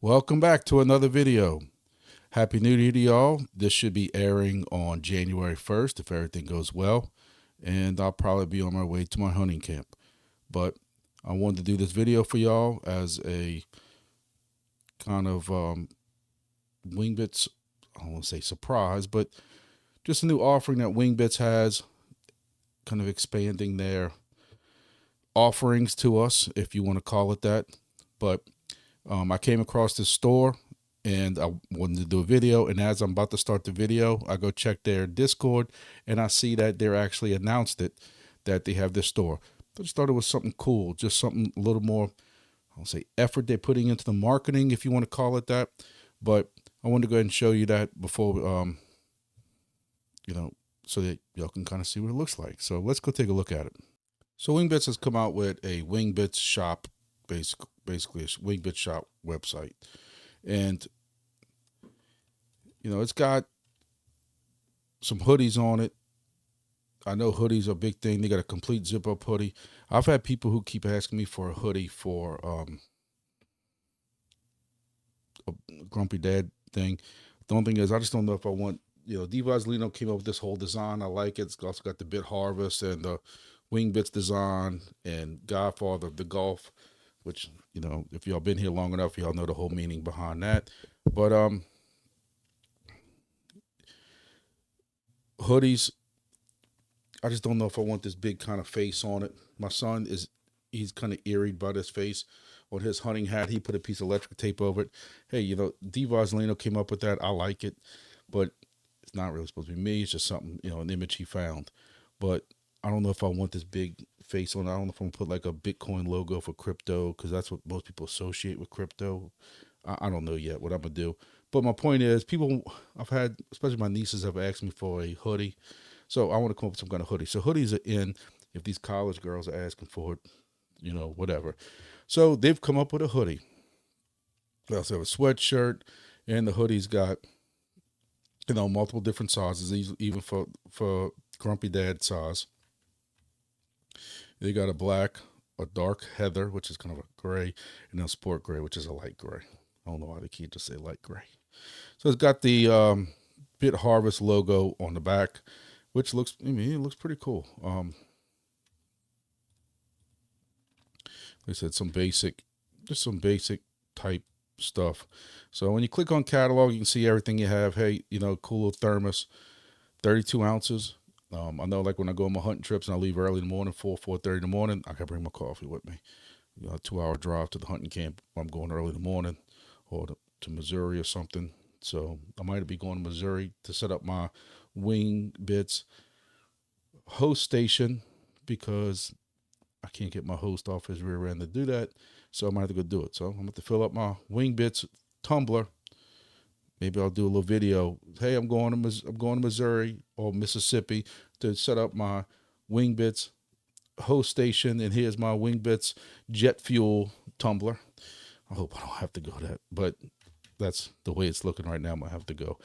Welcome back to another video. Happy New Year to y'all. This should be airing on January 1st if everything goes well, and I'll probably be on my way to my hunting camp. But I wanted to do this video for y'all as a kind of Wingbits, I don't want to say surprise, but just a new offering that Wingbits has, kind of expanding their offerings to us, if you want to call it that. But I came across this store and I wanted to do a video. And as I'm about to start the video, I go check their Discord and I see that they're actually announced it, that they have this store. I just thought it was something cool, just something a little more, I'll say, effort they're putting into the marketing, if you want to call it that. But I wanted to go ahead and show you that before, so that y'all can kind of see what it looks like. So let's go take a look at it. So Wingbits has come out with a Wingbits shop, basically a Wingbits shop website. And, it's got some hoodies on it. I know hoodies are a big thing. They got a complete zip up hoodie. I've had people who keep asking me for a hoodie for a Grumpy Dad thing. The only thing is, I just don't know if I want, Silencio came up with this whole design. I like it. It's also got the Bit Harvest and the Wingbits design and Godfather of the Golf, which, if y'all been here long enough, y'all know the whole meaning behind that. But hoodies, I just don't know if I want this big kind of face on it. My son he's kind of eerie by this face. On his hunting hat, he put a piece of electric tape over it. Hey, Vaselino came up with that. I like it, but it's not really supposed to be me. It's just something, an image he found. But I don't know if I want this big face on it. I don't know if I'm gonna put like a Bitcoin logo for crypto, because that's what most people associate with crypto. I don't know yet what I'm gonna do. But my point is, I've had, especially my nieces, have asked me for a hoodie. So I want to come up with some kind of hoodie. So hoodies are in if these college girls are asking for it, whatever. So they've come up with a hoodie. They also have a sweatshirt, and the hoodie's got, multiple different sizes, even for Grumpy Dad size. They got a black, a dark heather, which is kind of a gray, and then a sport gray, which is a light gray. I don't know why they can't just say light gray. So it's got the Bit Harvest logo on the back, which looks, it looks pretty cool. Like I said, some basic type stuff. So when you click on catalog, you can see everything you have. Hey, cool little thermos, 32 ounces. I know, like when I go on my hunting trips and I leave early in the morning, 4:30 in the morning, I can bring my coffee with me. A 2-hour drive to the hunting camp. I'm going early in the morning, or to Missouri or something. So I might be going to Missouri to set up my Wingbits host station, because I can't get my host off his rear end to do that. So I might have to go do it. So I'm going to have to fill up my Wingbits tumbler. Maybe I'll do a little video. Hey, I'm going to Missouri or Mississippi to set up my Wingbits host station, and here's my Wingbits jet fuel tumbler. I hope I don't have to go that, but that's the way it's looking right now. I might have to go.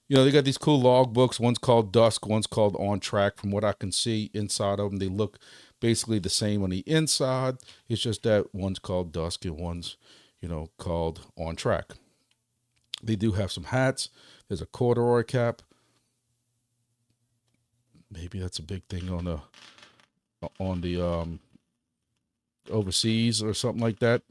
They got these cool log books. One's called Dusk, one's called On Track. From what I can see inside of them, they look basically the same on the inside. It's just that one's called Dusk and one's, called On Track. They do have some hats. There's a corduroy cap. Maybe that's a big thing on the overseas or something like that,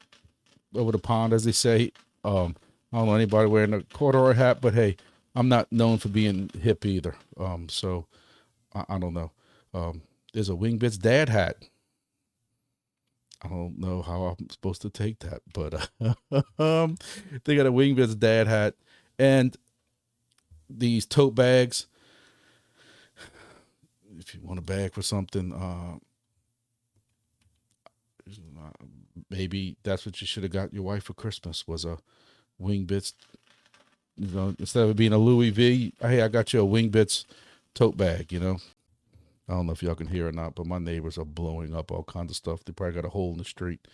over the pond, as they say. I don't know anybody wearing a corduroy hat, but hey, I'm not known for being hip either. So I don't know. There's a Wingbits dad hat. I don't know how I'm supposed to take that, but they got a Wingbits dad hat and these tote bags. If you want a bag for something, maybe that's what you should have got your wife for Christmas, was a Wingbits. Instead of it being a Louis V, hey, I got you a Wingbits tote bag. I don't know if y'all can hear or not, but my neighbors are blowing up all kinds of stuff. They probably got a hole in the street.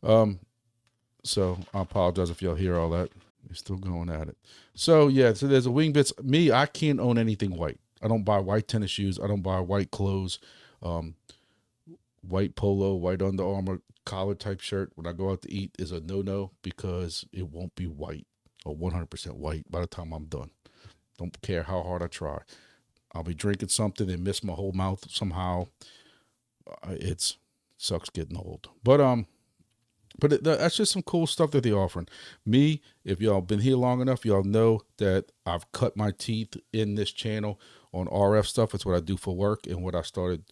So I apologize if y'all hear all that. They're still going at it. So yeah, so there's a Wingbits. Me, I can't own anything white. I don't buy white tennis shoes. I don't buy white clothes, white polo, white Under Armour collar type shirt when I go out to eat is a no-no because it won't be white or 100% white by the time I'm done. Don't care how hard I try. I'll be drinking something and miss my whole mouth somehow. It's sucks getting old. But that's just some cool stuff that they're offering. Me, if y'all been here long enough, y'all know that I've cut my teeth in this channel on RF stuff. It's what I do for work and what I started,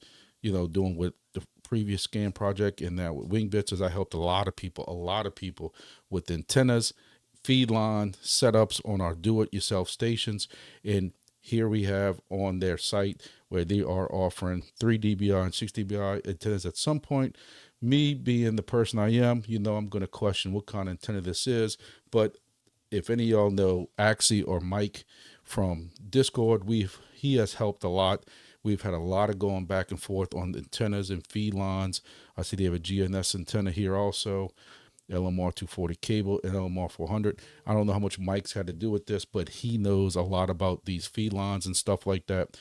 doing with the previous scan project and that with Wingbits is I helped a lot of people with antennas, feed line setups on our do-it-yourself stations. And here we have on their site where they are offering 3 dBi and 6 dBi antennas. At some point, me being the person I am, I'm going to question what kind of antenna this is. But if any of y'all know Axie or Mike from Discord, he has helped a lot. We've had a lot of going back and forth on antennas and feed lines. I see they have a GNS antenna here also, LMR 240 cable and LMR 400. I don't know how much Mike's had to do with this, but he knows a lot about these feed lines and stuff like that.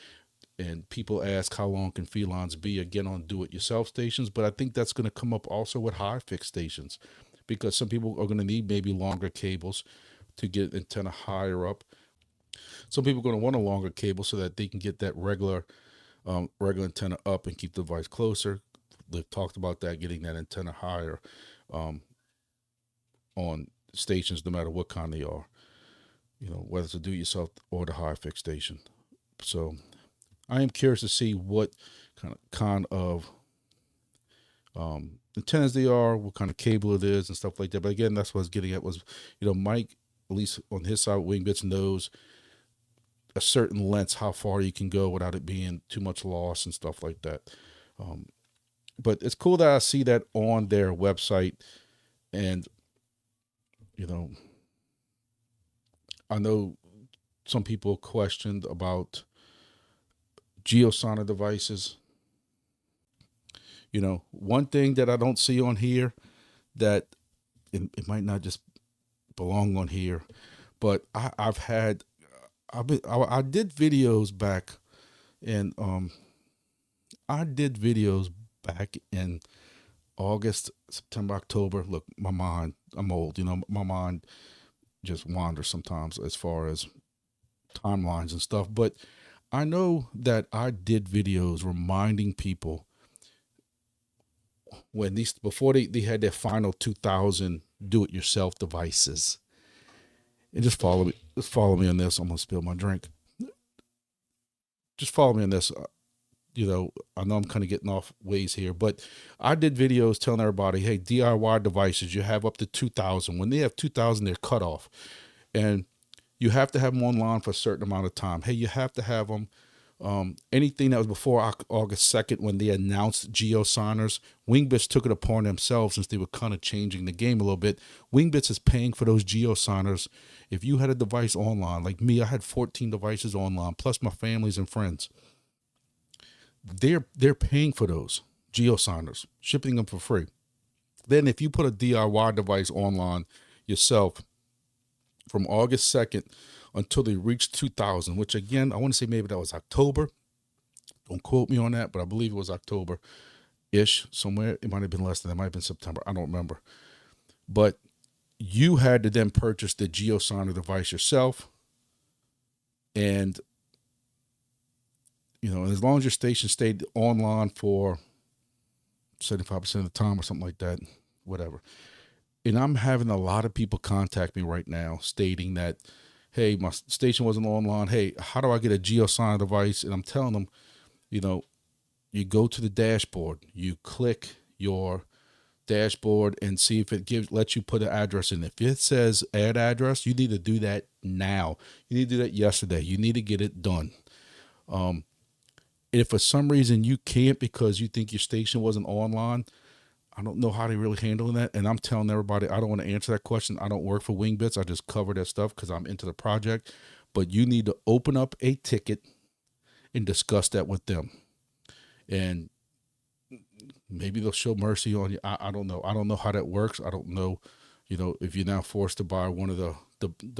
And people ask how long can feed lines be, again, on do-it-yourself stations. But I think that's going to come up also with high-fix stations because some people are going to need maybe longer cables to get antenna higher up. Some people are going to want a longer cable so that they can get that regular antenna up and keep the device closer. They've talked about that, getting that antenna higher on stations, no matter what kind they are, whether it's a do-it-yourself or the high-fix station. So I am curious to see what kind of antennas they are, what kind of cable it is and stuff like that. But again, that's what I was getting at was, Mike, at least on his side, Wingbits, knows a certain length, how far you can go without it being too much loss and stuff like that. But it's cool that I see that on their website. And, I know some people questioned about Geosonic devices. One thing that I don't see on here that it might not just belong on here, but I did videos back in August, September, October. Look, I'm old, my mind just wanders sometimes as far as timelines and stuff, but I know that I did videos reminding people when before they had their final 2000 do-it-yourself devices. And just follow me on this. I'm gonna spill my drink. Just follow me on this. I know I'm kind of getting off ways here, but I did videos telling everybody, hey, DIY devices, you have up to 2000. When they have 2000, they're cut off. And you have to have them online for a certain amount of time. Hey, you have to have them. Anything that was before August 2nd, when they announced Geosigners, Wingbits took it upon themselves, since they were kind of changing the game a little bit. Wingbits is paying for those Geosigners. If you had a device online, like me, I had 14 devices online, plus my families and friends. They're paying for those Geosigners, shipping them for free. Then if you put a DIY device online yourself from August 2nd until they reached 2000, which again, I want to say maybe that was October. Don't quote me on that, but I believe it was October-ish, somewhere. It might have been less than that. It might have been September. I don't remember. But you had to then purchase the Geosigner device yourself. And, as long as your station stayed online for 75% of the time or something like that, whatever. And I'm having a lot of people contact me right now stating that, hey, my station wasn't online. Hey, how do I get a Geosigner device? And I'm telling them, you go to the dashboard, you click your dashboard and see if it lets you put an address in. If it says add address, you need to do that now. You need to do that yesterday. You need to get it done. If for some reason you can't because you think your station wasn't online, I don't know how they're really handling that. And I'm telling everybody, I don't want to answer that question. I don't work for Wingbits. I just cover that stuff because I'm into the project. But you need to open up a ticket and discuss that with them. And maybe they'll show mercy on you. I don't know. I don't know how that works. I don't know, if you're now forced to buy one of the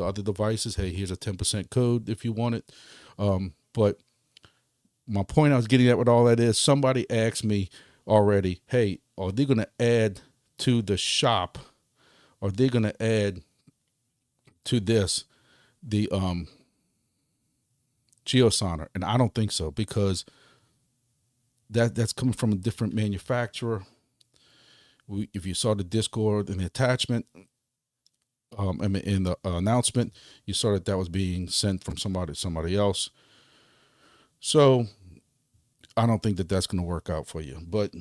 other devices, hey, here's a 10% code if you want it. But my point I was getting at with all that is somebody asked me already, hey, are they going to add to the shop, are they going to add to this the geosonic? And I don't think so, because that's coming from a different manufacturer. If you saw the Discord and the attachment, in the announcement, you saw that was being sent from somebody else. So I don't think that that's going to work out for you. But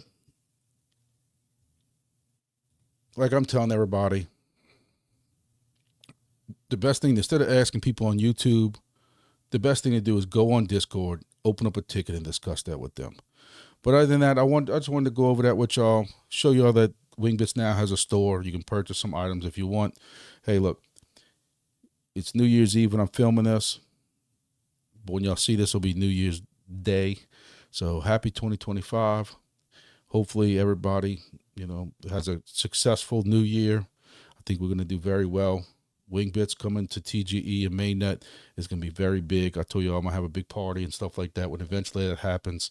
like I'm telling everybody, the best thing, instead of asking people on YouTube, the best thing to do is go on Discord, open up a ticket, and discuss that with them. But other than that, I just wanted to go over that with y'all, show y'all that Wingbits now has a store. You can purchase some items if you want. Hey, look, it's New Year's Eve when I'm filming this. But when y'all see this, it'll be New Year's Day. So happy 2025. Hopefully everybody, has a successful new year. I think we're going to do very well. Wingbits coming to TGE and mainnet is going to be very big. I told you I'm going to have a big party and stuff like that when eventually that happens.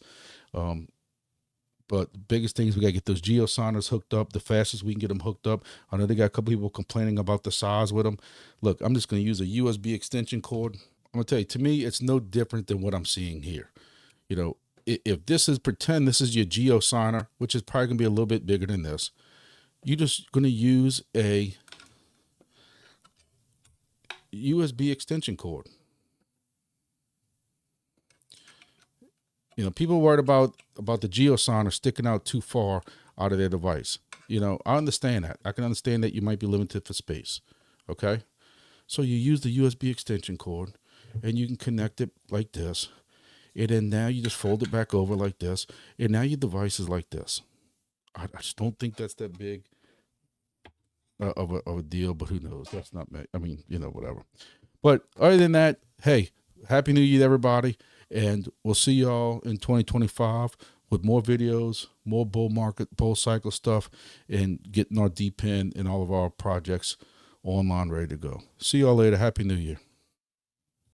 But the biggest thing is we got to get those geosonars hooked up the fastest we can get them hooked up. I know they got a couple people complaining about the size with them. Look, I'm just going to use a USB extension cord. I'm going to tell you, to me, it's no different than what I'm seeing here. If this is, pretend this is your geosonar, which is probably going to be a little bit bigger than this, you're just going to use a USB extension cord. People are worried about the geosonar sticking out too far out of their device. I understand that. I can understand that you might be limited for space. Okay? So you use the USB extension cord, and you can connect it like this. And then now you just fold it back over like this. And now your device is like this. I just don't think that's that big of a deal, but who knows? That's not me. I mean, whatever. But other than that, hey, Happy New Year, everybody. And we'll see y'all in 2025 with more videos, more bull cycle stuff, and getting our deep in all of our projects online ready to go. See y'all later. Happy New Year.